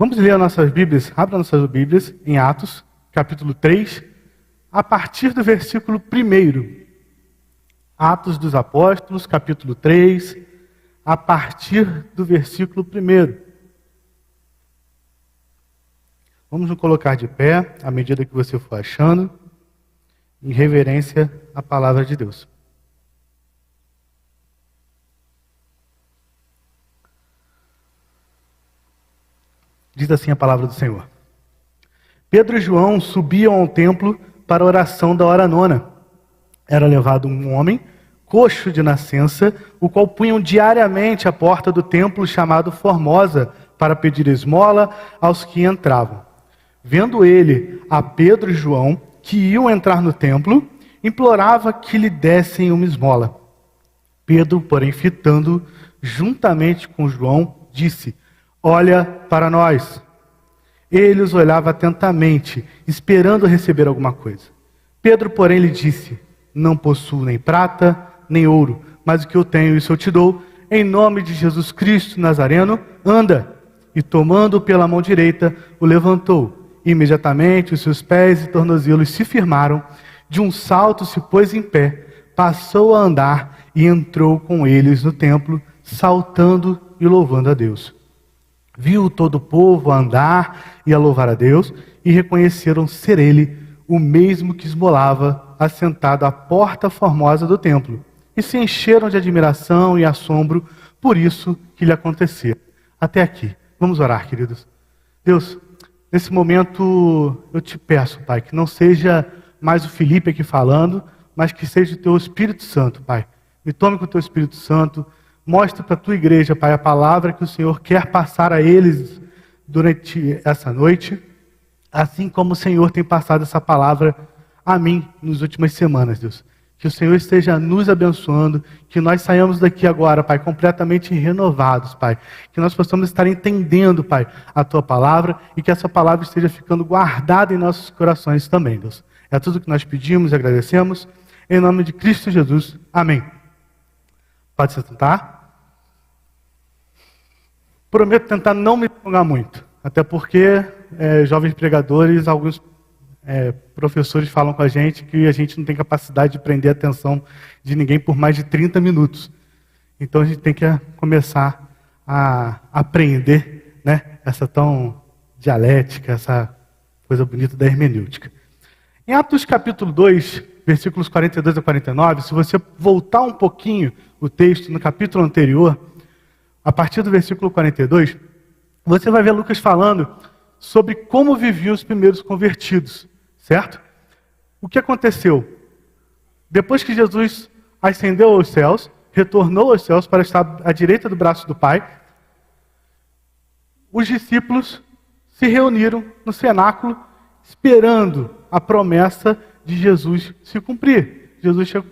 Vamos ler as nossas Bíblias, abra nossas Bíblias em Atos, capítulo 3, a partir do versículo 1. Atos dos Apóstolos, capítulo 3, a partir do versículo 1. Vamos nos colocar de pé, à medida que você for achando, em reverência à palavra de Deus. Diz assim a palavra do Senhor. Pedro e João subiam ao templo para a oração da hora nona. Era levado um homem, coxo de nascença, o qual punham diariamente à porta do templo chamado Formosa, para pedir esmola aos que entravam. Vendo ele a Pedro e João, que iam entrar no templo, implorava que lhe dessem uma esmola. Pedro, porém, fitando juntamente com João, disse: olha para nós. Ele os olhava atentamente, esperando receber alguma coisa. Pedro, porém, lhe disse: não possuo nem prata, nem ouro, mas o que eu tenho, isso eu te dou. Em nome de Jesus Cristo Nazareno, anda. E tomando-o pela mão direita, o levantou. Imediatamente os seus pés e tornozelos se firmaram. De um salto se pôs em pé, passou a andar e entrou com eles no templo, saltando e louvando a Deus. Viu todo o povo a andar e a louvar a Deus, e reconheceram ser ele o mesmo que esmolava, assentado à porta formosa do templo, e se encheram de admiração e assombro por isso que lhe acontecia. Até aqui. Vamos orar, queridos. Deus, nesse momento eu te peço, Pai, que não seja mais o Felipe aqui falando, mas que seja o teu Espírito Santo, Pai. Me tome com o teu Espírito Santo. Mostra para a tua igreja, Pai, a palavra que o Senhor quer passar a eles durante essa noite, assim como o Senhor tem passado essa palavra a mim nas últimas semanas, Deus. Que o Senhor esteja nos abençoando, que nós saiamos daqui agora, Pai, completamente renovados, Pai. Que nós possamos estar entendendo, Pai, a tua palavra e que essa palavra esteja ficando guardada em nossos corações também, Deus. É tudo que nós pedimos e agradecemos. Em nome de Cristo Jesus. Amém. Pode se sentar. Prometo tentar não me prolongar muito, até porque jovens pregadores, alguns professores falam com a gente que a gente não tem capacidade de prender a atenção de ninguém por mais de 30 minutos. Então a gente tem que começar a aprender, né, essa tão dialética, essa coisa bonita da hermenêutica. Em Atos capítulo 2, versículos 42 a 49, se você voltar um pouquinho o texto no capítulo anterior, a partir do versículo 42, você vai ver Lucas falando sobre como viviam os primeiros convertidos, certo? O que aconteceu? Depois que Jesus ascendeu aos céus, retornou aos céus para estar à direita do braço do Pai, os discípulos se reuniram no cenáculo, esperando a promessa de Jesus se cumprir. Jesus tinha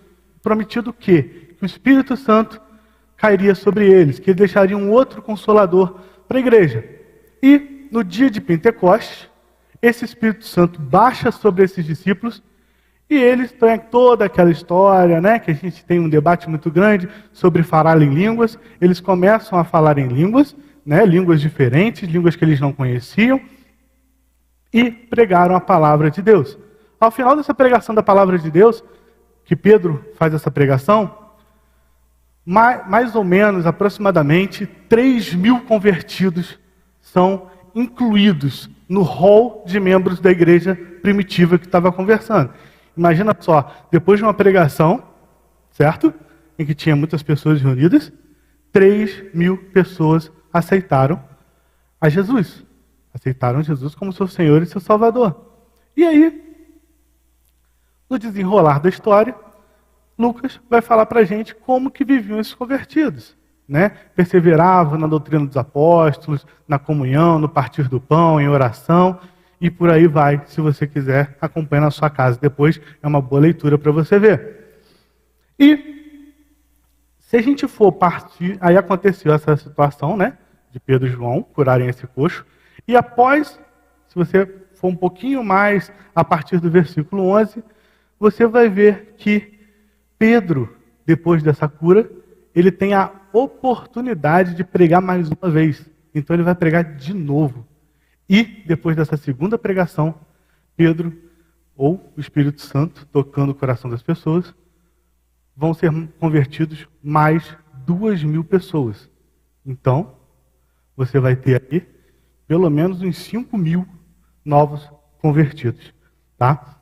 prometido o quê? Que o Espírito Santo cairia sobre eles, que ele deixaria um outro consolador para a igreja. E no dia de Pentecostes, esse Espírito Santo baixa sobre esses discípulos e eles têm toda aquela história, né, que a gente tem um debate muito grande sobre falar em línguas. Eles começam a falar em línguas, né, línguas diferentes, línguas que eles não conheciam, e pregaram a palavra de Deus. Ao final dessa pregação da palavra de Deus, que Pedro faz essa pregação, mais ou menos, aproximadamente, 3.000 convertidos são incluídos no rol de membros da igreja primitiva que estava conversando. Imagina só, depois de uma pregação, certo? Em que tinha muitas pessoas reunidas, 3.000 pessoas aceitaram a Jesus. Aceitaram Jesus como seu Senhor e seu Salvador. E aí, no desenrolar da história, Lucas vai falar para a gente como que viviam esses convertidos, né? Perseveravam na doutrina dos apóstolos, na comunhão, no partir do pão, em oração, e por aí vai. Se você quiser, acompanha na sua casa. Depois é uma boa leitura para você ver. E se a gente for partir, aí aconteceu essa situação, né, de Pedro e João curarem esse coxo, e após, se você for um pouquinho mais a partir do versículo 11, você vai ver que Pedro, depois dessa cura, ele tem a oportunidade de pregar mais uma vez. Então ele vai pregar de novo. E, depois dessa segunda pregação, Pedro, ou o Espírito Santo, tocando o coração das pessoas, vão ser convertidos mais 2.000 pessoas. Então, você vai ter aí pelo menos uns 5.000 novos convertidos. Tá?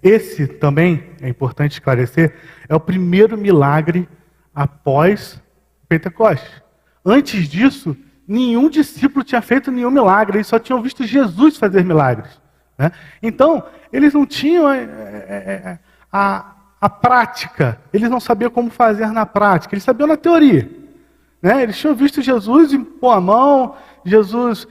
Esse também, é importante esclarecer, é o primeiro milagre após Pentecostes. Antes disso, nenhum discípulo tinha feito nenhum milagre, eles só tinham visto Jesus fazer milagres. Né? Então, eles não tinham a prática, eles não sabiam como fazer na prática, eles sabiam na teoria. Né? Eles tinham visto Jesus impor a mão, Jesus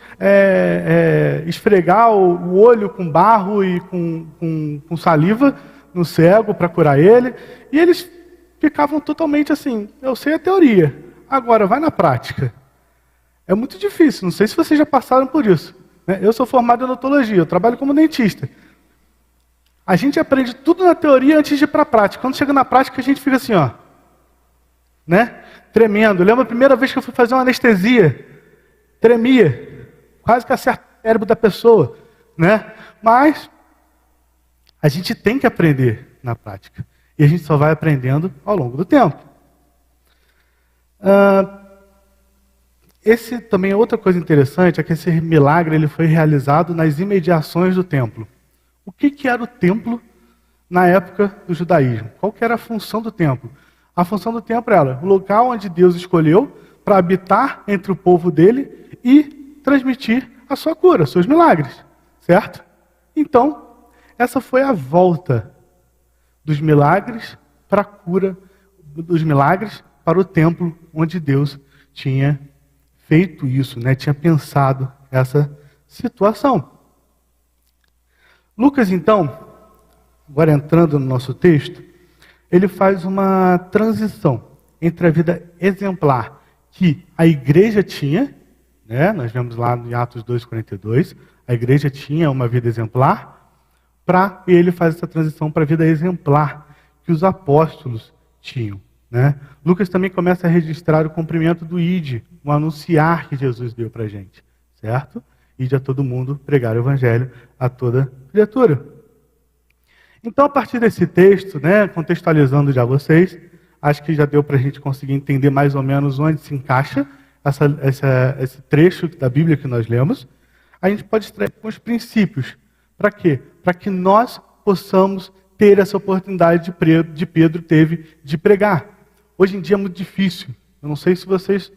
esfregar o olho com barro e com saliva no cego para curar ele, e eles ficavam totalmente assim, eu sei a teoria, agora vai na prática. É muito difícil, não sei se vocês já passaram por isso. Né? Eu sou formado em odontologia, eu trabalho como dentista. A gente aprende tudo na teoria antes de ir para a prática. Quando chega na prática, a gente fica assim, ó, né? Tremendo. Eu lembro a primeira vez que eu fui fazer uma anestesia, tremia, quase que acerta o cérebro da pessoa, né? Mas a gente tem que aprender na prática. E a gente só vai aprendendo ao longo do tempo. Esse também é outra coisa interessante, é que esse milagre ele foi realizado nas imediações do templo. O que era o templo na época do judaísmo? Qual que era a função do templo? A função do templo era o local onde Deus escolheu para habitar entre o povo dele e transmitir a sua cura, seus milagres, certo? Então, essa foi a volta dos milagres para a cura, dos milagres para o templo onde Deus tinha feito isso, né? Tinha pensado essa situação. Lucas, então, agora entrando no nosso texto, ele faz uma transição entre a vida exemplar que a igreja tinha, né? Nós vemos lá em Atos 2:42, a igreja tinha uma vida exemplar, e ele faz essa transição para a vida exemplar que os apóstolos tinham. Né? Lucas também começa a registrar o cumprimento do ID, o anunciar que Jesus deu para a gente, certo? Ide a todo mundo pregar o evangelho a toda criatura. Então, a partir desse texto, né, contextualizando já vocês, acho que já deu para a gente conseguir entender mais ou menos onde se encaixa esse trecho da Bíblia que nós lemos. A gente pode extrair alguns princípios. Para quê? Para que nós possamos ter essa oportunidade de Pedro teve de pregar. Hoje em dia é muito difícil. Eu não sei se vocês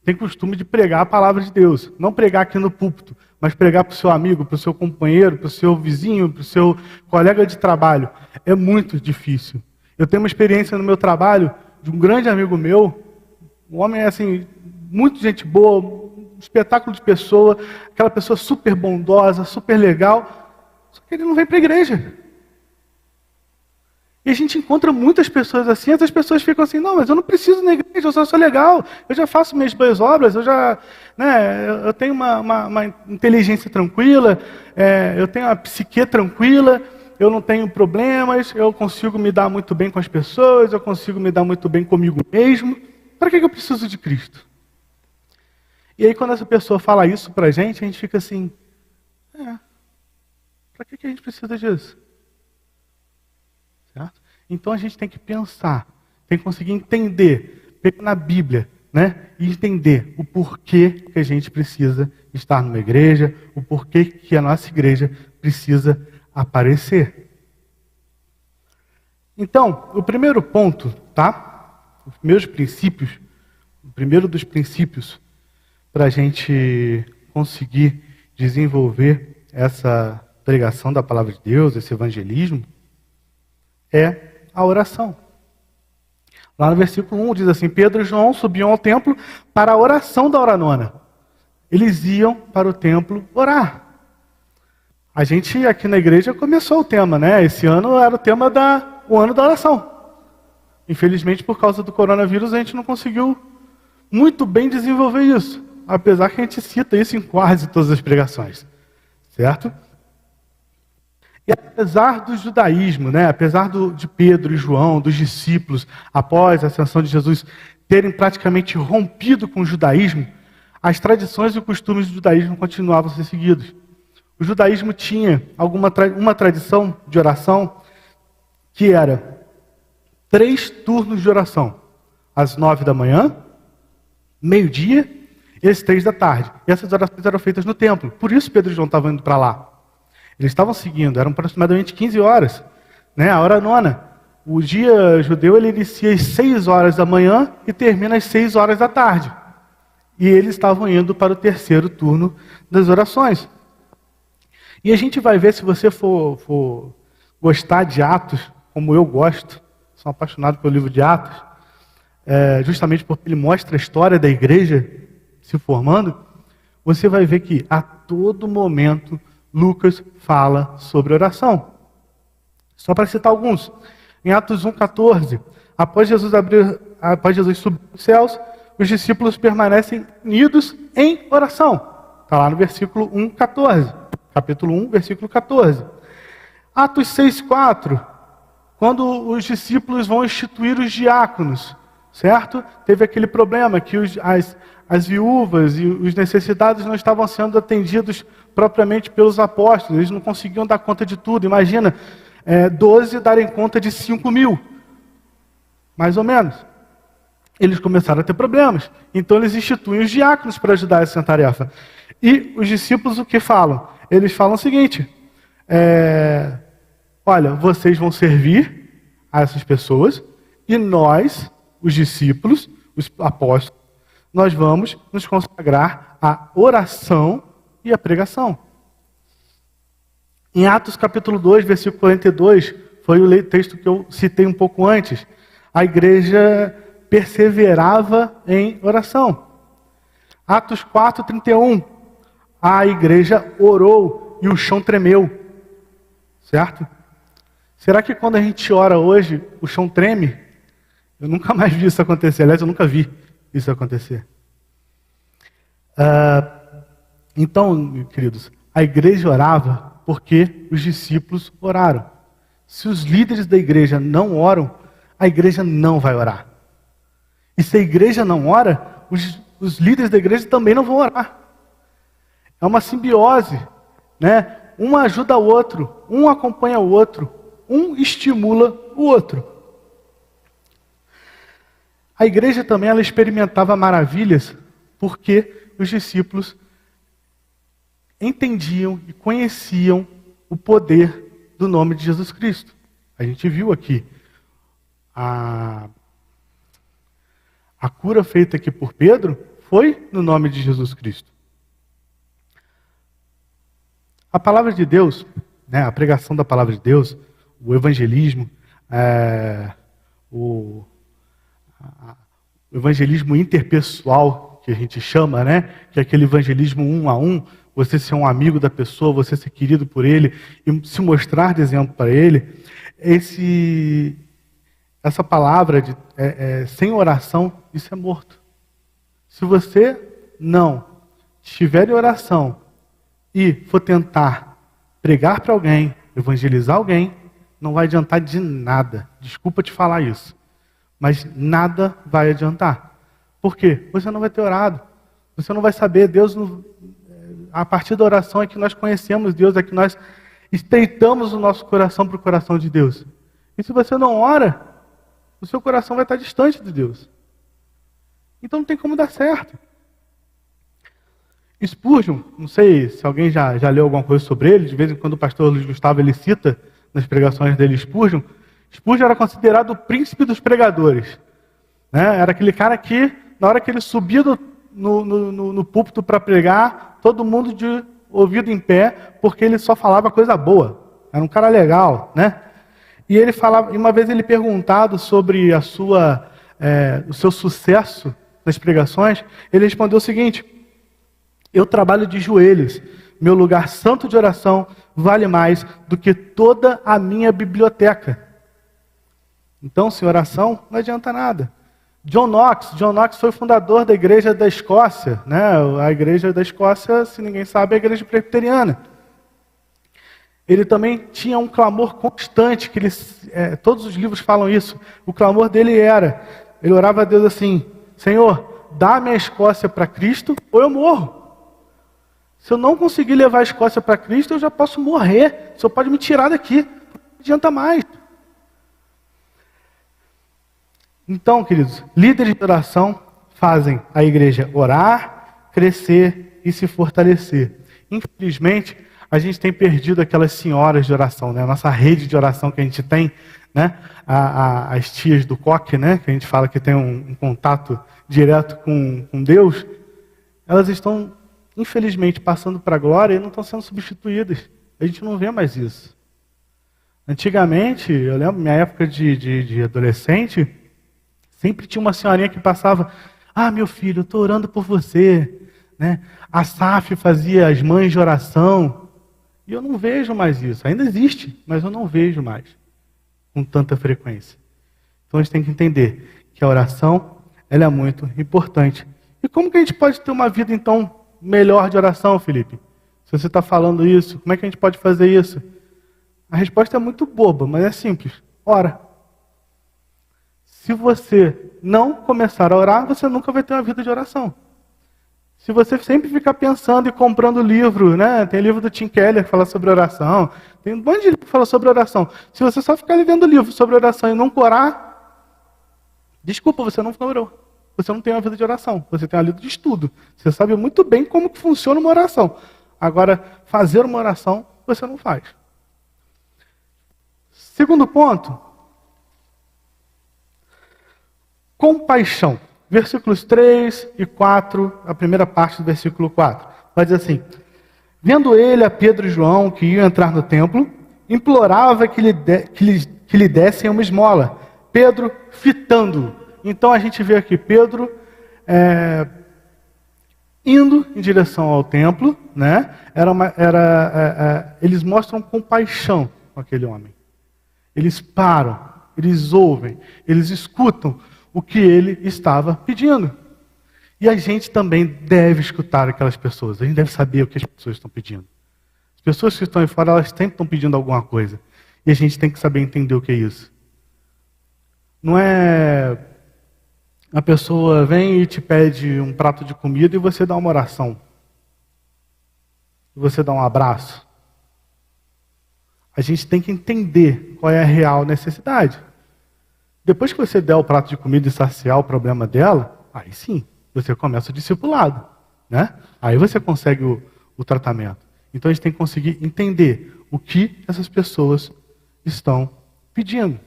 têm costume de pregar a palavra de Deus. Não pregar aqui no púlpito, mas pregar para o seu amigo, para o seu companheiro, para o seu vizinho, para o seu colega de trabalho. É muito difícil. Eu tenho uma experiência no meu trabalho de um grande amigo meu, um homem assim, muito gente boa, um espetáculo de pessoa, aquela pessoa super bondosa, super legal, só que ele não vem para a igreja. E a gente encontra muitas pessoas assim, essas pessoas ficam assim, não, mas eu não preciso ir na igreja, eu só sou legal, eu já faço minhas boas obras, eu tenho uma inteligência tranquila, eu tenho uma psique tranquila, eu não tenho problemas, eu consigo me dar muito bem com as pessoas, eu consigo me dar muito bem comigo mesmo. Para que eu preciso de Cristo? E aí quando essa pessoa fala isso para a gente fica assim, para que a gente precisa disso? Certo? Então a gente tem que pensar, tem que conseguir entender, pegar na Bíblia, né? E entender o porquê que a gente precisa estar numa igreja, o porquê que a nossa igreja precisa aparecer. Então, o primeiro ponto, tá? Os primeiros princípios, o primeiro dos princípios para a gente conseguir desenvolver essa pregação da palavra de Deus, esse evangelismo, é a oração. Lá no versículo 1 diz assim, Pedro e João subiam ao templo para a oração da hora nona. Eles iam para o templo orar. A gente aqui na igreja começou o tema, né? Esse ano era o ano da oração. Infelizmente, por causa do coronavírus, a gente não conseguiu muito bem desenvolver isso. Apesar que a gente cita isso em quase todas as pregações. Certo? E apesar do judaísmo, né, apesar de Pedro e João, dos discípulos, após a ascensão de Jesus, terem praticamente rompido com o judaísmo, as tradições e costumes do judaísmo continuavam a ser seguidos. O judaísmo tinha uma tradição de oração que era 3 turnos de oração. Às 9 da manhã, meio-dia e às 3 da tarde. E essas orações eram feitas no templo. Por isso Pedro e João estavam indo para lá. Eles estavam seguindo, eram aproximadamente 15 horas. Né? A hora nona. O dia judeu ele inicia às 6 horas da manhã e termina às 6 horas da tarde. E eles estavam indo para o 3º turno das orações. E a gente vai ver, se você for gostar de Atos, como eu gosto, sou apaixonado pelo livro de Atos, justamente porque ele mostra a história da igreja se formando, você vai ver que a todo momento Lucas fala sobre oração. Só para citar alguns. Em Atos 1,14, após Jesus subir aos céus, os discípulos permanecem unidos em oração. Está lá no versículo 1,14. Capítulo 1, versículo 14. Atos 6,4, quando os discípulos vão instituir os diáconos, certo? Teve aquele problema que as viúvas e os necessitados não estavam sendo atendidos propriamente pelos apóstolos, eles não conseguiam dar conta de tudo. Imagina, 12 darem conta de 5.000, mais ou menos. Eles começaram a ter problemas, então eles instituem os diáconos para ajudar essa tarefa. E os discípulos o que falam? Eles falam o seguinte, olha, vocês vão servir a essas pessoas e nós, os discípulos, os apóstolos, nós vamos nos consagrar à oração e à pregação. Em Atos capítulo 2, versículo 42, foi o texto que eu citei um pouco antes, a igreja perseverava em oração. Atos 4, 31, a igreja orou e o chão tremeu. Certo? Será que quando a gente ora hoje, o chão treme? Eu nunca mais vi isso acontecer. Aliás, eu nunca vi isso acontecer. Então, queridos, a igreja orava porque os discípulos oraram. Se os líderes da igreja não oram, a igreja não vai orar. E se a igreja não ora, os líderes da igreja também não vão orar. É uma simbiose, né? Um ajuda o outro, um acompanha o outro, um estimula o outro. A igreja também ela experimentava maravilhas porque os discípulos entendiam e conheciam o poder do nome de Jesus Cristo. A gente viu aqui a cura feita aqui por Pedro foi no nome de Jesus Cristo. A palavra de Deus, né, a pregação da palavra de Deus, o evangelismo, o evangelismo interpessoal, que a gente chama, né, que é aquele evangelismo 1 a 1, você ser um amigo da pessoa, você ser querido por ele e se mostrar de exemplo para ele. Essa palavra sem oração, isso é morto. Se você não estiver em oração e for tentar pregar para alguém, evangelizar alguém, não vai adiantar de nada. Desculpa te falar isso. Mas nada vai adiantar. Por quê? Você não vai ter orado. Você não vai saber. Deus, a partir da oração é que nós conhecemos Deus, é que nós estreitamos o nosso coração para o coração de Deus. E se você não ora, o seu coração vai estar distante de Deus. Então não tem como dar certo. Spurgeon, não sei se alguém já leu alguma coisa sobre ele, de vez em quando o pastor Luiz Gustavo ele cita nas pregações dele Spurgeon. Spurgeon era considerado o príncipe dos pregadores. Né? Era aquele cara que, na hora que ele subia no púlpito para pregar, todo mundo de ouvido em pé, porque ele só falava coisa boa. Era um cara legal, né? E ele falava, uma vez ele perguntado sobre o seu sucesso nas pregações, ele respondeu o seguinte: eu trabalho de joelhos, meu lugar santo de oração vale mais do que toda a minha biblioteca. Então, sem oração, não adianta nada. John Knox foi o fundador da igreja da Escócia, né? A igreja da Escócia, se ninguém sabe, é a igreja presbiteriana. Ele também tinha um clamor constante, que todos os livros falam isso. O clamor dele ele orava a Deus assim: Senhor, dá minha Escócia para Cristo ou eu morro. Se eu não conseguir levar a Escócia para Cristo, eu já posso morrer. O Senhor pode me tirar daqui. Não adianta mais. Então, queridos, líderes de oração fazem a igreja orar, crescer e se fortalecer. Infelizmente, a gente tem perdido aquelas senhoras de oração, né? A nossa rede de oração que a gente tem, né? As tias do coque, né? Que a gente fala que tem um contato direto com Deus. Elas estão, infelizmente, passando para a glória e não estão sendo substituídas. A gente não vê mais isso. Antigamente, eu lembro, minha época de adolescente, sempre tinha uma senhorinha que passava, meu filho, eu estou orando por você. Né? A SAF fazia as mães de oração. E eu não vejo mais isso. Ainda existe, mas eu não vejo mais com tanta frequência. Então a gente tem que entender que a oração ela é muito importante. E como que a gente pode ter uma vida, então, melhor de oração, Felipe? Se você está falando isso, como é que a gente pode fazer isso? A resposta é muito boba, mas é simples. Ora. Se você não começar a orar, você nunca vai ter uma vida de oração. Se você sempre ficar pensando e comprando livro, né? Tem livro do Tim Keller que fala sobre oração. Tem um monte de livro que fala sobre oração. Se você só ficar lendo livro sobre oração e não orar, desculpa, você não orou. Você não tem uma vida de oração. Você tem uma vida de estudo. Você sabe muito bem como que funciona uma oração. Agora, fazer uma oração, você não faz. Segundo ponto. Compaixão. Versículos 3 e 4, a primeira parte do versículo 4. Vai dizer assim: vendo ele a Pedro e João que iam entrar no templo, implorava que lhe dessem uma esmola. Pedro fitando. Então a gente vê aqui Pedro indo em direção ao templo, né? Eles mostram compaixão com aquele homem. Eles param, eles ouvem, eles escutam o que ele estava pedindo. E a gente também deve escutar aquelas pessoas. A gente deve saber o que as pessoas estão pedindo. As pessoas que estão aí fora, elas sempre estão pedindo alguma coisa. E a gente tem que saber entender o que é isso. Não é a pessoa vem e te pede um prato de comida e você dá uma oração. E você dá um abraço. A gente tem que entender qual é a real necessidade. Depois que você der o prato de comida e saciar o problema dela, aí sim, você começa o discipulado. Né? Aí você consegue o tratamento. Então a gente tem que conseguir entender o que essas pessoas estão pedindo.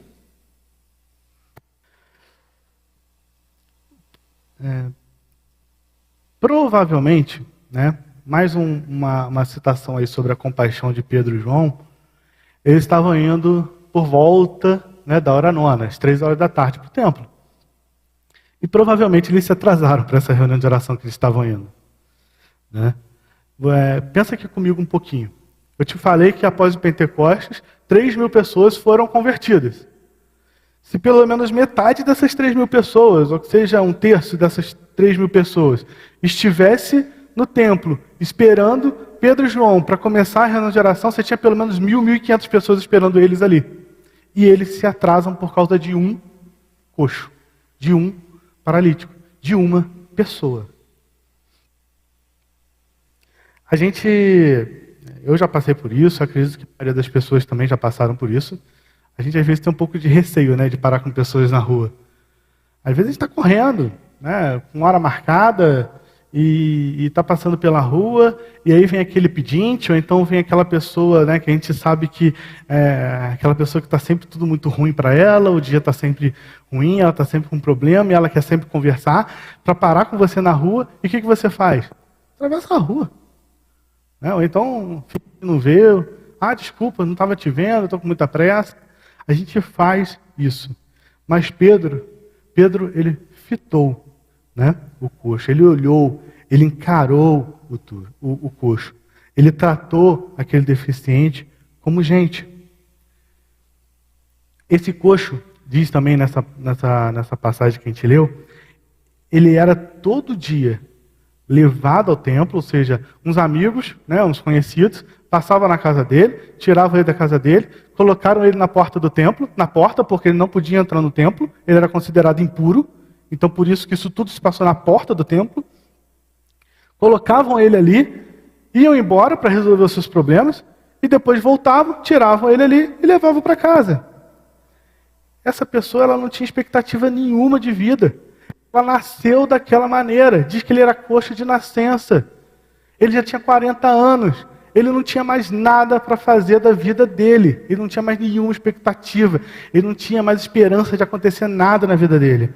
Provavelmente, né, mais uma citação aí sobre a compaixão de Pedro e João, eles estavam indo por volta, né, da hora nona, às 3 horas da tarde, para o templo. E provavelmente eles se atrasaram para essa reunião de oração que eles estavam indo. Né? Pensa aqui comigo um pouquinho. Eu te falei que após o Pentecostes, 3.000 pessoas foram convertidas. Se pelo menos metade dessas 3.000 pessoas, ou que seja um terço dessas 3.000 pessoas, estivesse no templo, esperando Pedro e João para começar a reunião de oração, você tinha pelo menos 1.500 pessoas esperando eles ali. E eles se atrasam por causa de um coxo, de um paralítico, de uma pessoa. Eu já passei por isso, acredito que a maioria das pessoas também já passaram por isso. A gente às vezes tem um pouco de receio, né, de parar com pessoas na rua. Às vezes a gente está correndo, né, com hora marcada, e está passando pela rua, e aí vem aquele pedinte, ou então vem aquela pessoa, né, que a gente sabe que aquela pessoa que está sempre tudo muito ruim para ela, o dia está sempre ruim, ela está sempre com problema, e ela quer sempre conversar, para parar com você na rua, e o que você faz? Atravessa a rua. Né? Ou então, não vê, desculpa, não estava te vendo, estou com muita pressa. A gente faz isso. Mas Pedro, ele fitou, né, o coxo. Ele olhou, ele encarou o coxo. Ele tratou aquele deficiente como gente. Esse coxo, diz também nessa passagem que a gente leu, ele era todo dia levado ao templo, ou seja, uns amigos, né, uns conhecidos, passavam na casa dele, tiravam ele da casa dele, colocaram ele na porta do templo, na porta, porque ele não podia entrar no templo, ele era considerado impuro, então por isso que isso tudo se passou na porta do templo. Colocavam ele ali, iam embora para resolver os seus problemas, e depois voltavam, tiravam ele ali e levavam para casa. Essa pessoa ela não tinha expectativa nenhuma de vida. Ela nasceu daquela maneira. Diz que ele era coxo de nascença. Ele já tinha 40 anos. Ele não tinha mais nada para fazer da vida dele. Ele não tinha mais nenhuma expectativa. Ele não tinha mais esperança de acontecer nada na vida dele.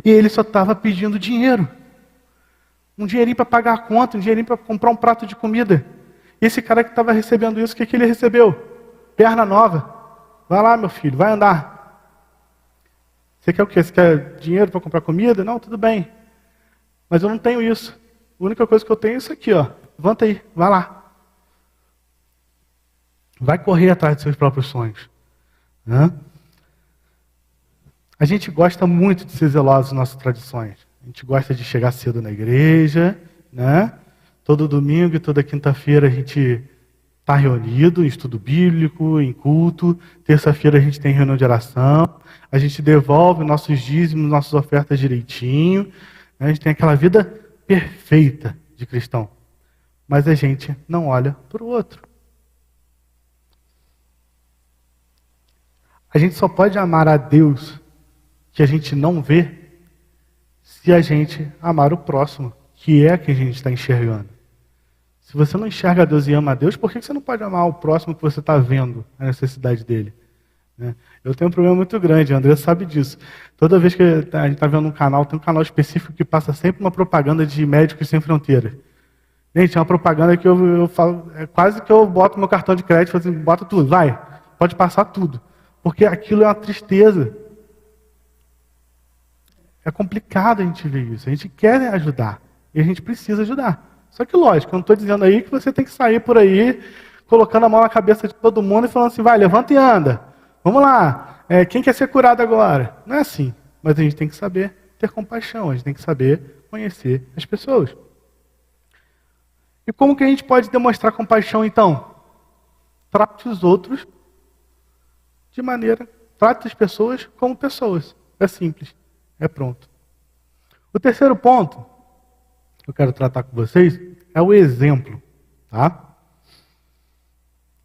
E ele só estava pedindo dinheiro. Um dinheirinho para pagar a conta, um dinheirinho para comprar um prato de comida. E esse cara que estava recebendo isso, o que ele recebeu? Perna nova. Vai lá, meu filho, vai andar. Você quer o quê? Você quer dinheiro para comprar comida? Não, tudo bem. Mas eu não tenho isso. A única coisa que eu tenho é isso aqui, ó. Levanta aí, vai lá. Vai correr atrás dos seus próprios sonhos. A gente gosta muito de ser zeloso nas nossas tradições. A gente gosta de chegar cedo na igreja, né? Todo domingo e toda quinta-feira a gente está reunido em estudo bíblico, em culto. Terça-feira a gente tem reunião de oração. A gente devolve nossos dízimos, nossas ofertas direitinho. Né? A gente tem aquela vida perfeita de cristão. Mas a gente não olha para o outro. A gente só pode amar a Deus que a gente não vê se a gente amar o próximo, que é quem a gente está enxergando. Se você não enxerga Deus e ama a Deus, por que você não pode amar o próximo que você está vendo a necessidade dele? Eu tenho um problema muito grande, a André sabe disso. Toda vez que a gente está vendo um canal, tem um canal específico que passa sempre uma propaganda de Médicos Sem Fronteiras. Gente, é uma propaganda que eu falo, é quase que eu boto meu cartão de crédito e falo assim, bota tudo, vai, pode passar tudo. Porque aquilo é uma tristeza. É complicado a gente ver isso. A gente quer ajudar. E a gente precisa ajudar. Só que lógico, eu não estou dizendo aí que você tem que sair por aí, colocando a mão na cabeça de todo mundo e falando assim, vai, levanta e anda. Vamos lá. Quem quer ser curado agora? Não é assim. Mas a gente tem que saber ter compaixão. A gente tem que saber conhecer as pessoas. E como que a gente pode demonstrar compaixão, então? Trate os outros de maneira... Trate as pessoas como pessoas. É simples. É pronto. O terceiro ponto que eu quero tratar com vocês é o exemplo. Tá?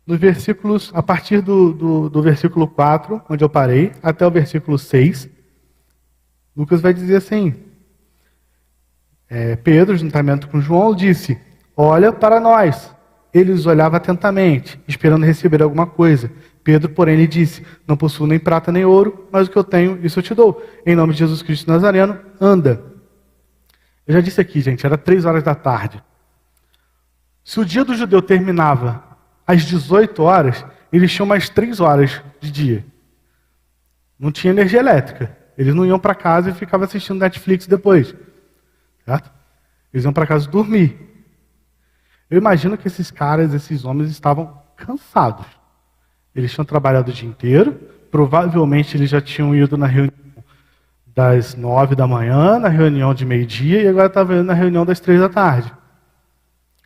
Nos versículos, a partir do versículo 4, onde eu parei, até o versículo 6, Lucas vai dizer assim, Pedro, juntamente com João, disse, olha para nós. Ele os olhava atentamente, esperando receber alguma coisa. Pedro, porém, lhe disse, não possuo nem prata nem ouro, mas o que eu tenho, isso eu te dou. Em nome de Jesus Cristo Nazareno, anda. Eu já disse aqui, gente, era 3 horas da tarde. Se o dia do judeu terminava às 18 horas, eles tinham mais 3 horas de dia. Não tinha energia elétrica. Eles não iam para casa e ficavam assistindo Netflix depois. Certo? Eles iam para casa dormir. Eu imagino que esses caras, esses homens, estavam cansados. Eles tinham trabalhado o dia inteiro. Provavelmente eles já tinham ido na reunião das 9 da manhã, na reunião de meio-dia, e agora estavam indo na reunião das 3 da tarde.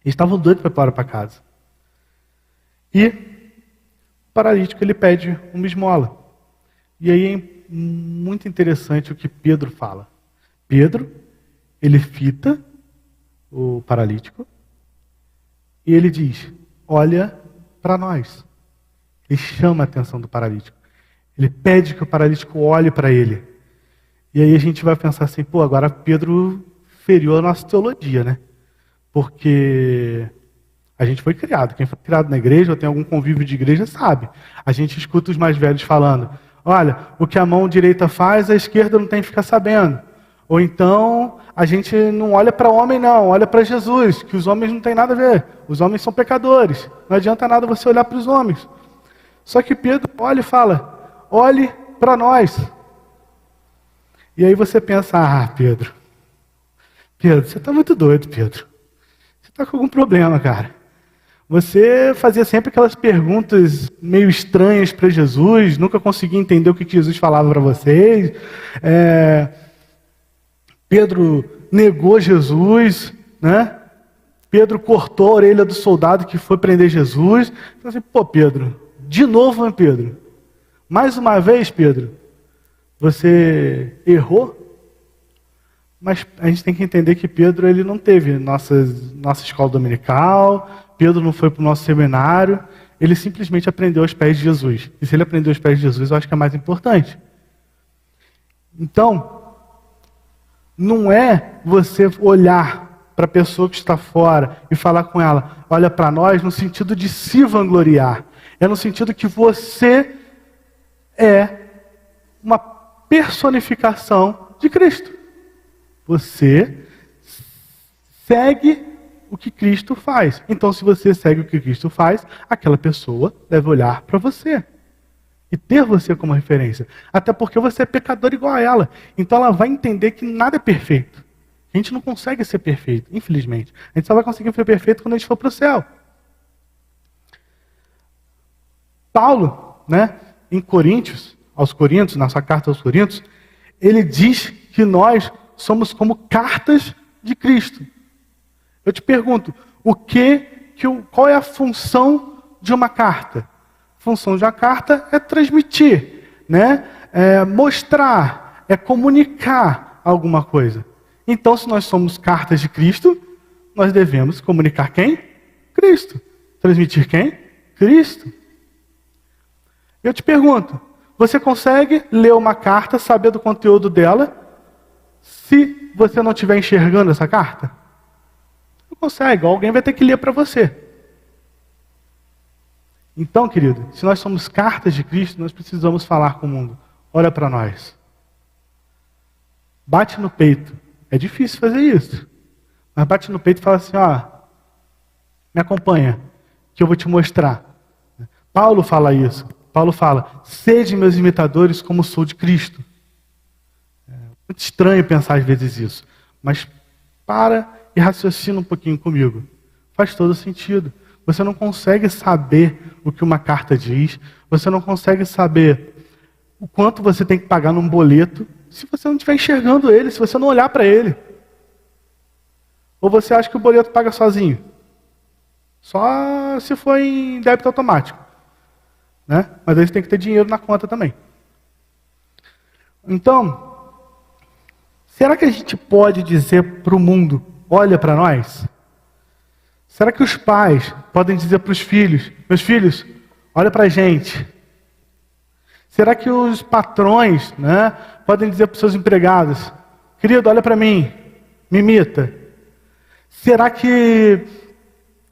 Eles estavam doidos para ir para casa. E o paralítico, ele pede uma esmola. E aí é muito interessante o que Pedro fala. Pedro, ele fita o paralítico e ele diz, olha para nós. Ele chama a atenção do paralítico. Ele pede que o paralítico olhe para ele. E aí a gente vai pensar assim, pô, agora Pedro feriu a nossa teologia, né? Porque a gente foi criado. Quem foi criado na igreja ou tem algum convívio de igreja sabe. A gente escuta os mais velhos falando, olha, o que a mão direita faz, a esquerda não tem que ficar sabendo. Ou então, a gente não olha para o homem não, olha para Jesus, que os homens não têm nada a ver. Os homens são pecadores. Não adianta nada você olhar para os homens. Só que Pedro olha e fala, olhe para nós. E aí você pensa, Pedro, você está muito doido, Pedro. Você está com algum problema, cara. Você fazia sempre aquelas perguntas meio estranhas para Jesus, nunca conseguia entender o que Jesus falava para vocês. Pedro negou Jesus, né? Pedro cortou a orelha do soldado que foi prender Jesus. Então assim, pô, Pedro, de novo, hein, Pedro? Mais uma vez, Pedro, você errou? Mas a gente tem que entender que Pedro ele não teve nossa escola dominical, Pedro não foi para o nosso seminário, ele simplesmente aprendeu aos pés de Jesus. E se ele aprendeu aos pés de Jesus, eu acho que é mais importante. Então, não é você olhar para a pessoa que está fora e falar com ela, olha para nós, no sentido de se vangloriar. É no sentido que você é uma personificação de Cristo. Você segue o que Cristo faz. Então, se você segue o que Cristo faz, aquela pessoa deve olhar para você e ter você como referência. Até porque você é pecador igual a ela. Então, ela vai entender que nada é perfeito. A gente não consegue ser perfeito, infelizmente. A gente só vai conseguir ser perfeito quando a gente for para o céu. Paulo, em Coríntios, na sua carta aos Coríntios, ele diz que nós somos como cartas de Cristo. Eu te pergunto, qual é a função de uma carta? A função de uma carta é transmitir, é mostrar, é comunicar alguma coisa. Então, se nós somos cartas de Cristo, nós devemos comunicar quem? Cristo. Transmitir quem? Cristo. Eu te pergunto, você consegue ler uma carta, saber do conteúdo dela, se você não estiver enxergando essa carta? Não consegue, alguém vai ter que ler para você. Então, querido, se nós somos cartas de Cristo, nós precisamos falar com o mundo. Olha para nós. Bate no peito. É difícil fazer isso. Mas bate no peito e fala assim, me acompanha, que eu vou te mostrar. Paulo fala isso. Paulo fala, sede meus imitadores como sou de Cristo. É muito estranho pensar às vezes isso. Mas para e raciocina um pouquinho comigo. Faz todo sentido. Você não consegue saber o que uma carta diz. Você não consegue saber o quanto você tem que pagar num boleto se você não estiver enxergando ele, se você não olhar para ele. Ou você acha que o boleto paga sozinho? Só se for em débito automático. Mas aí você tem que ter dinheiro na conta também. Então, será que a gente pode dizer para o mundo, olha para nós? Será que os pais podem dizer para os filhos, meus filhos, olha para a gente? Será que os patrões podem dizer para os seus empregados, querido, olha para mim, me imita? Será que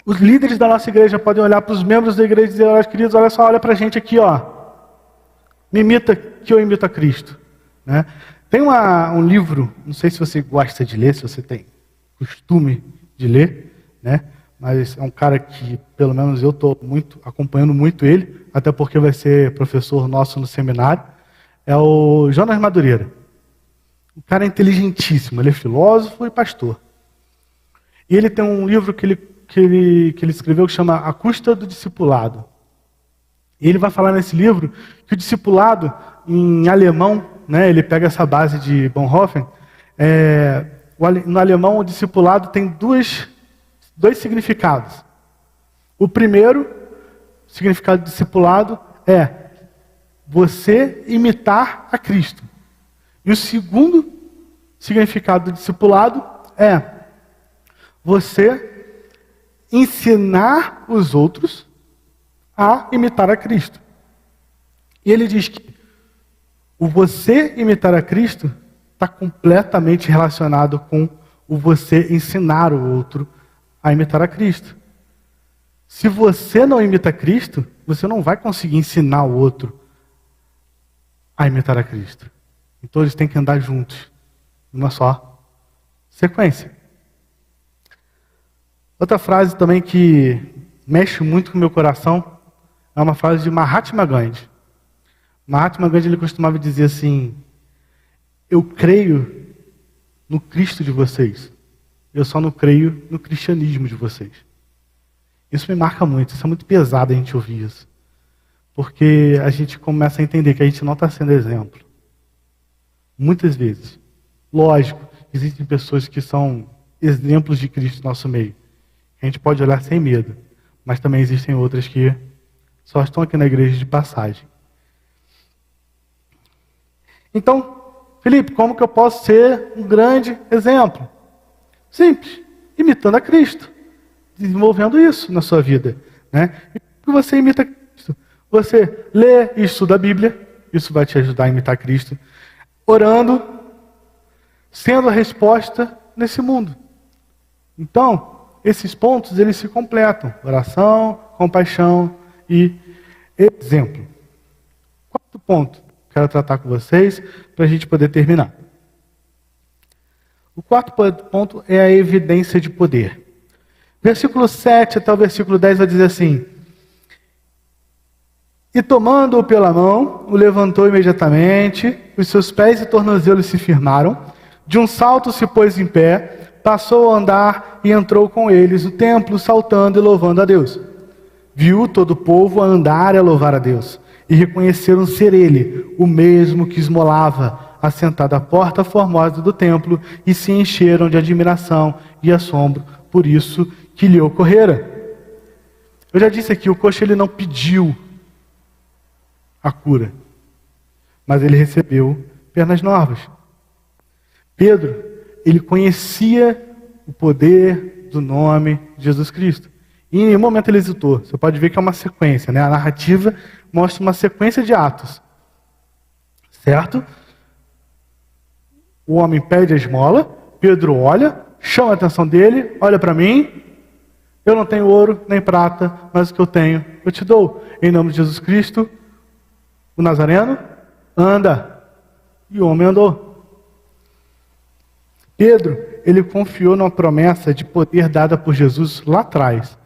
os líderes da nossa igreja podem olhar para os membros da igreja e dizer, olha, queridos, olha só, olha para a gente aqui, me imita que eu imito a Cristo. Tem um livro, não sei se você gosta de ler, se você tem costume de ler, mas é um cara que, pelo menos eu estou acompanhando muito ele, até porque vai ser professor nosso no seminário, é o Jonas Madureira. Um cara inteligentíssimo, ele é filósofo e pastor. E ele tem um livro que ele escreveu que chama A Custa do Discipulado. E ele vai falar nesse livro que o discipulado, em alemão, ele pega essa base de Bonhoeffer, no alemão o discipulado tem dois significados. O primeiro significado de discipulado é você imitar a Cristo. E o segundo significado do discipulado é você ensinar os outros a imitar a Cristo. E ele diz que o você imitar a Cristo está completamente relacionado com o você ensinar o outro a imitar a Cristo. Se você não imita Cristo, você não vai conseguir ensinar o outro a imitar a Cristo. Então eles têm que andar juntos, numa só sequência. Outra frase também que mexe muito com o meu coração é uma frase de Mahatma Gandhi. Mahatma Gandhi ele costumava dizer assim, eu creio no Cristo de vocês, eu só não creio no cristianismo de vocês. Isso me marca muito, isso é muito pesado a gente ouvir isso. Porque a gente começa a entender que a gente não está sendo exemplo. Muitas vezes. Lógico, existem pessoas que são exemplos de Cristo no nosso meio. A gente pode olhar sem medo. Mas também existem outras que só estão aqui na igreja de passagem. Então, Felipe, como que eu posso ser um grande exemplo? Simples, imitando a Cristo, desenvolvendo isso na sua vida, né? E como você imita Cristo? Você lê e estuda a Bíblia, isso vai te ajudar a imitar Cristo, orando, sendo a resposta nesse mundo. Então, esses pontos, eles se completam. Oração, compaixão e exemplo. Quarto ponto, quero tratar com vocês, para a gente poder terminar. O quarto ponto é a evidência de poder. Versículo 7 até o versículo 10 vai dizer assim: e tomando-o pela mão, o levantou imediatamente, os seus pés e tornozelos se firmaram, de um salto se pôs em pé, passou a andar e entrou com eles no templo, saltando e louvando a Deus. Viu todo o povo a andar e a louvar a Deus, e reconheceram ser ele, o mesmo que esmolava, assentado à porta formosa do templo, e se encheram de admiração e assombro por isso que lhe ocorrera. Eu já disse aqui, o coxo ele não pediu a cura, mas ele recebeu pernas novas. Pedro, ele conhecia o poder do nome de Jesus Cristo. E em nenhum momento ele hesitou. Você pode ver que é uma sequência, né? A narrativa mostra uma sequência de atos. Certo? O homem pede a esmola, Pedro olha, chama a atenção dele, olha para mim, eu não tenho ouro nem prata, mas o que eu tenho eu te dou. Em nome de Jesus Cristo, o Nazareno, anda. E o homem andou. Pedro, ele confiou numa promessa de poder dada por Jesus lá atrás.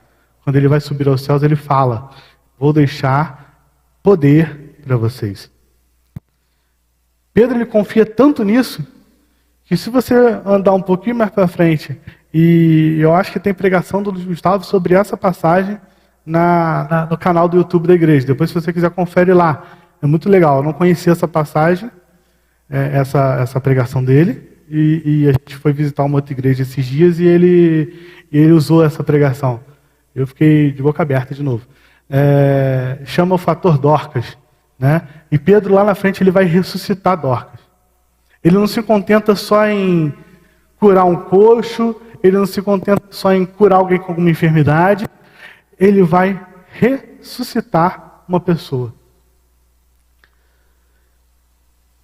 Quando ele vai subir aos céus, ele fala: vou deixar poder para vocês. Pedro, ele confia tanto nisso, que se você andar um pouquinho mais para frente, e eu acho que tem pregação do Gustavo sobre essa passagem no canal do YouTube da igreja. Depois, se você quiser, confere lá. É muito legal. Eu não conhecia essa passagem, essa pregação dele. E a gente foi visitar uma outra igreja esses dias e ele usou essa pregação. Eu fiquei de boca aberta de novo. Chama o fator Dorcas, né? E Pedro lá na frente ele vai ressuscitar Dorcas. Ele não se contenta só em curar um coxo, ele não se contenta só em curar alguém com alguma enfermidade, ele vai ressuscitar uma pessoa.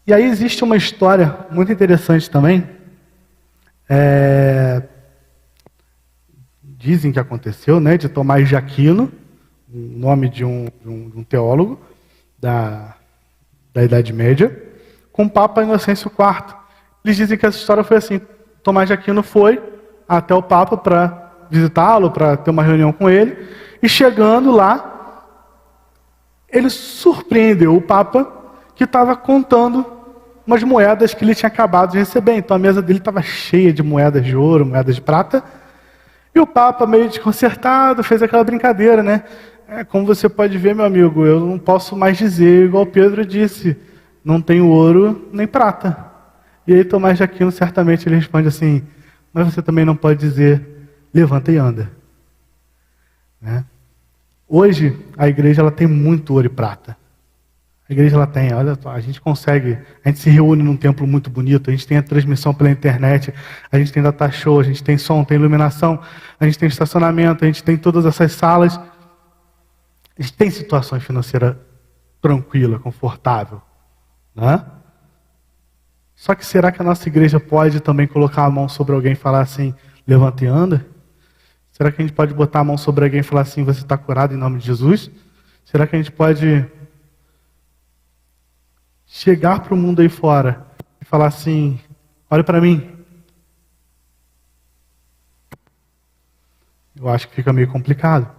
E aí existe uma história muito interessante também. Dizem que aconteceu, né, de Tomás de Aquino, nome de um teólogo da Idade Média, com o Papa Inocêncio IV. Eles dizem que essa história foi assim: Tomás de Aquino foi até o Papa para visitá-lo, para ter uma reunião com ele, e chegando lá, ele surpreendeu o Papa, que estava contando umas moedas que ele tinha acabado de receber. Então a mesa dele estava cheia de moedas de ouro, moedas de prata. E o Papa, meio desconcertado, fez aquela brincadeira, né? Como você pode ver, meu amigo, eu não posso mais dizer, igual Pedro disse, não tenho ouro nem prata. E aí Tomás de Aquino, certamente, ele responde assim: mas você também não pode dizer, levanta e anda. Né? Hoje, a igreja ela tem muito ouro e prata. A igreja ela tem, olha só, a gente se reúne num templo muito bonito, a gente tem a transmissão pela internet, a gente tem data show, a gente tem som, tem iluminação, a gente tem estacionamento, a gente tem todas essas salas. A gente tem situação financeira tranquila, confortável, né? Só que será que a nossa igreja pode também colocar a mão sobre alguém e falar assim, levanta e anda? Será que a gente pode botar a mão sobre alguém e falar assim, você está curado em nome de Jesus? Será que a gente pode chegar para o mundo aí fora e falar assim, olha para mim? Eu acho que fica meio complicado.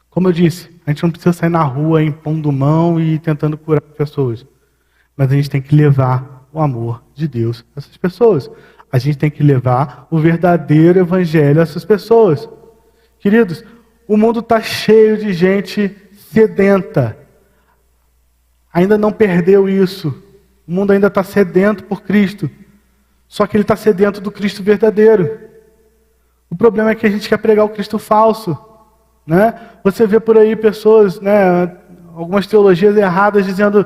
Como eu disse, a gente não precisa sair na rua impondo mão e tentando curar pessoas. Mas a gente tem que levar o amor de Deus a essas pessoas. A gente tem que levar o verdadeiro evangelho a essas pessoas. Queridos, o mundo está cheio de gente sedenta. Ainda não perdeu isso. O mundo ainda está sedento por Cristo. Só que ele está sedento do Cristo verdadeiro. O problema é que a gente quer pregar o Cristo falso. Né? Você vê por aí pessoas, né, algumas teologias erradas dizendo,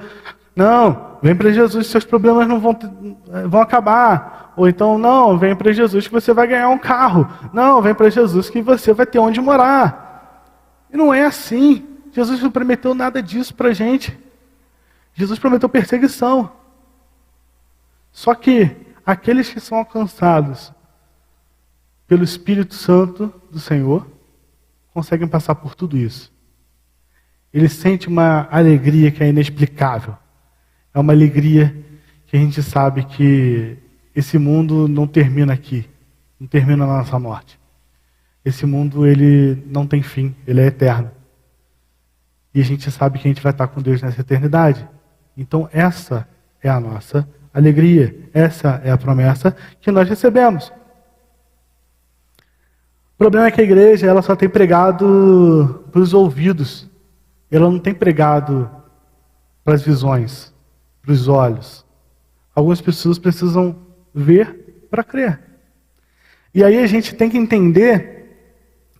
não, vem para Jesus, seus problemas não vão acabar. Ou então, não, vem para Jesus que você vai ganhar um carro. Não, vem para Jesus que você vai ter onde morar. E não é assim. Jesus não prometeu nada disso para a gente. Jesus prometeu perseguição. Só que aqueles que são alcançados pelo Espírito Santo do Senhor conseguem passar por tudo isso. Eles sentem uma alegria que é inexplicável. É uma alegria que a gente sabe que esse mundo não termina aqui, não termina na nossa morte. Esse mundo, ele não tem fim, ele é eterno. E a gente sabe que a gente vai estar com Deus nessa eternidade. Então essa é a nossa alegria, essa é a promessa que nós recebemos. O problema é que a igreja ela só tem pregado para os ouvidos, ela não tem pregado para as visões, para os olhos. Algumas pessoas precisam ver para crer. E aí a gente tem que entender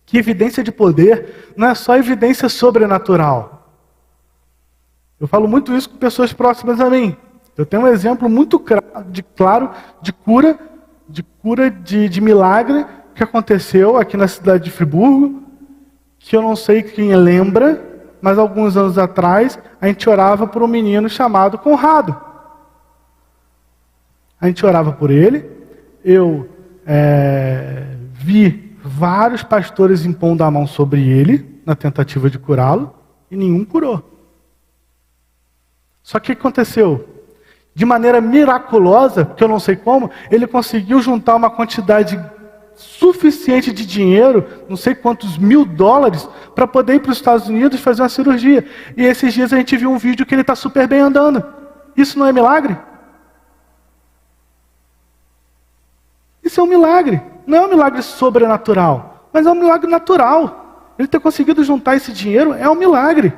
que evidência de poder não é só evidência sobrenatural. Eu falo muito isso com pessoas próximas a mim. Eu tenho um exemplo muito claro de cura de milagre que aconteceu aqui na cidade de Friburgo, que eu não sei quem lembra, mas alguns anos atrás a gente orava por um menino chamado Conrado. A gente orava por ele, eu vi vários pastores impondo a mão sobre ele, na tentativa de curá-lo, e nenhum curou. Só que o que aconteceu? De maneira miraculosa, que eu não sei como, ele conseguiu juntar uma quantidade suficiente de dinheiro, não sei quantos $1.000, para poder ir para os Estados Unidos fazer uma cirurgia. E esses dias a gente viu um vídeo que ele está super bem andando. Isso não é milagre? Isso é um milagre. Não é um milagre sobrenatural, mas é um milagre natural. Ele ter conseguido juntar esse dinheiro é um milagre.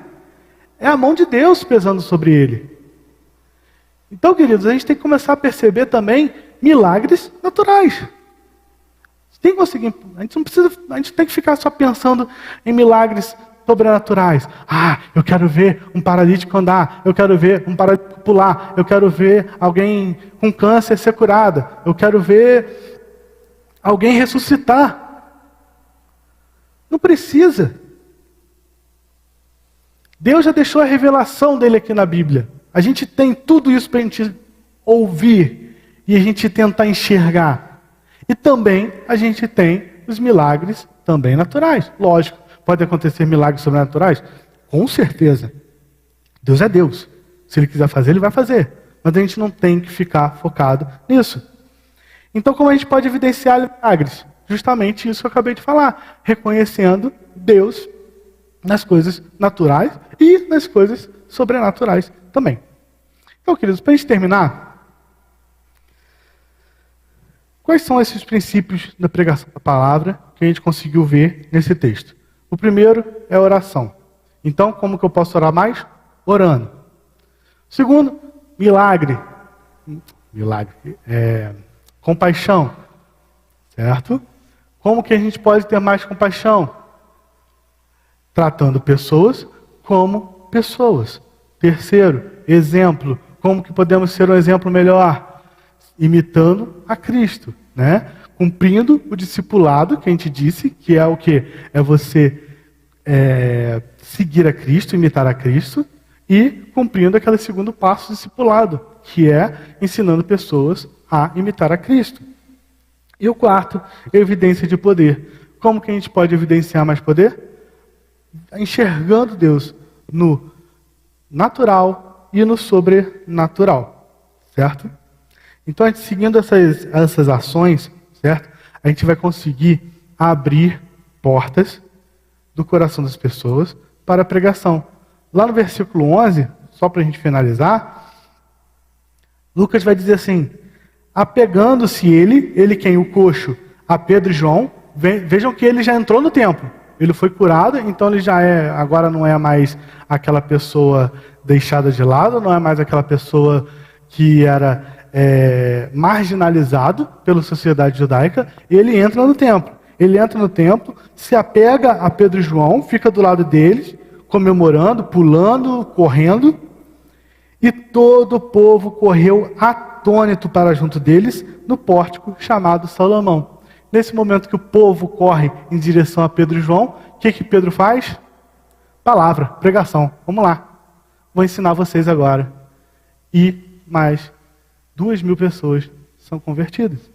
É a mão de Deus pesando sobre ele. Então, queridos, a gente tem que começar a perceber também milagres naturais. A gente tem que ficar só pensando em milagres sobrenaturais. Ah, eu quero ver um paralítico andar, eu quero ver um paralítico pular, eu quero ver alguém com câncer ser curada, eu quero ver alguém ressuscitar. Não precisa. Deus já deixou a revelação dele aqui na Bíblia. A gente tem tudo isso para a gente ouvir e a gente tentar enxergar. E também a gente tem os milagres também naturais. Lógico, pode acontecer milagres sobrenaturais? Com certeza. Deus é Deus. Se Ele quiser fazer, Ele vai fazer. Mas a gente não tem que ficar focado nisso. Então, como a gente pode evidenciar milagres? Justamente isso que eu acabei de falar. Reconhecendo Deus nas coisas naturais e nas coisas sobrenaturais também. Então, queridos, para a gente terminar, quais são esses princípios da pregação da palavra que a gente conseguiu ver nesse texto? O primeiro é a oração. Então, como que eu posso orar mais? Orando. O segundo, milagre. Compaixão. Certo? Como que a gente pode ter mais compaixão? Tratando pessoas como pessoas. Terceiro, exemplo. Como que podemos ser um exemplo melhor? Imitando a Cristo, né? Cumprindo o discipulado que a gente disse, que é o quê? É você seguir a Cristo, imitar a Cristo, e cumprindo aquele segundo passo do discipulado, que é ensinando pessoas a imitar a Cristo. E o quarto, evidência de poder. Como que a gente pode evidenciar mais poder? Enxergando Deus no natural e no sobrenatural, certo? Então, a gente seguindo essas ações, certo? A gente vai conseguir abrir portas do coração das pessoas para a pregação. Lá no versículo 11, só para a gente finalizar, Lucas vai dizer assim: apegando-se ele quem? O coxo, a Pedro e João, vejam que ele já entrou no templo. Ele foi curado, então ele agora não é mais aquela pessoa deixada de lado, não é mais aquela pessoa que era marginalizado pela sociedade judaica. Ele entra no templo. Ele entra no templo, se apega a Pedro e João, fica do lado deles, comemorando, pulando, correndo, E todo o povo correu atônito para junto deles, no pórtico chamado Salomão. Nesse momento que o povo corre em direção a Pedro e João, o que Pedro faz? Palavra, pregação. Vamos lá. Vou ensinar vocês agora. E mais 2.000 pessoas são convertidas.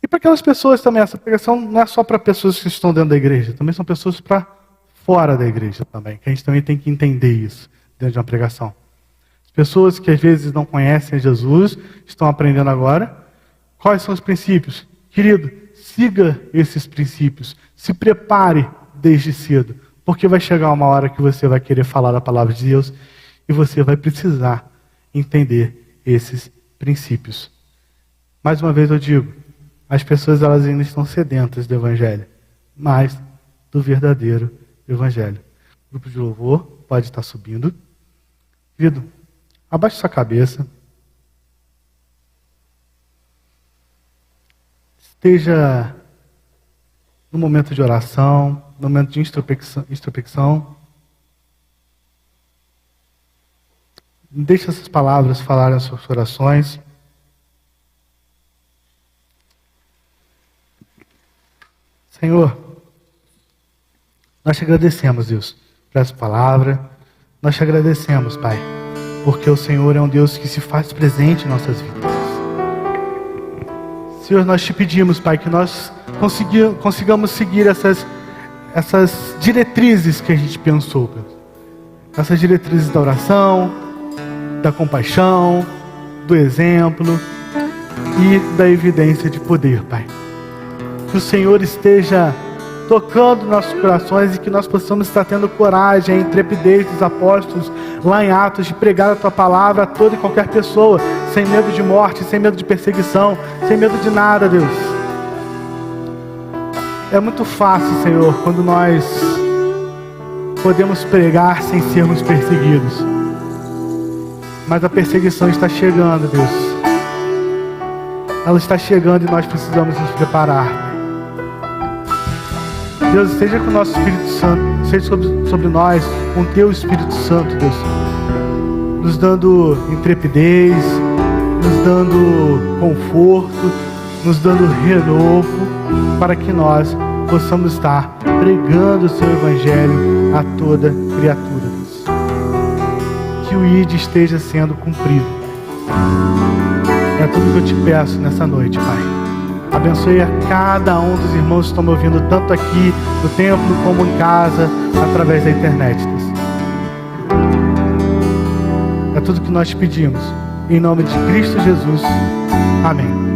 E para aquelas pessoas também, essa pregação não é só para pessoas que estão dentro da igreja, também são pessoas para fora da igreja também, que a gente também tem que entender isso dentro de uma pregação. As pessoas que às vezes não conhecem Jesus, estão aprendendo agora. Quais são os princípios? Querido, siga esses princípios, se prepare desde cedo, porque vai chegar uma hora que você vai querer falar da palavra de Deus e você vai precisar entender esses princípios. Mais uma vez eu digo, as pessoas elas ainda estão sedentas do Evangelho, mas do verdadeiro Evangelho. O grupo de louvor pode estar subindo. Querido, abaixe sua cabeça. Esteja no momento de oração, no momento de introspecção. Deixe essas palavras falarem as suas corações. Senhor, nós te agradecemos, Deus, por essa palavra. Nós te agradecemos, Pai, porque o Senhor é um Deus que se faz presente em nossas vidas. Senhor, nós te pedimos, Pai, que nós consigamos seguir essas diretrizes que a gente pensou, Pai. Essas diretrizes da oração, da compaixão, do exemplo e da evidência de poder, Pai. Que o Senhor esteja tocando nossos corações e que nós possamos estar tendo coragem, a intrepidez dos apóstolos lá em Atos de pregar a Tua palavra a toda e qualquer pessoa, sem medo de morte, sem medo de perseguição, sem medo de nada, Deus. É muito fácil, Senhor, quando nós podemos pregar sem sermos perseguidos. Mas a perseguição está chegando, Deus. Ela está chegando e nós precisamos nos preparar. Deus, esteja com o nosso Espírito Santo, seja sobre nós, com o Teu Espírito Santo, Deus, nos dando intrepidez, nos dando conforto, nos dando renovo, para que nós possamos estar pregando o Seu Evangelho a toda criatura, Deus. Que o ID esteja sendo cumprido. É tudo que eu te peço nessa noite, Pai. Abençoe a cada um dos irmãos que estão me ouvindo, tanto aqui no templo como em casa, através da internet, Deus. É tudo que nós te pedimos. Em nome de Cristo Jesus. Amém.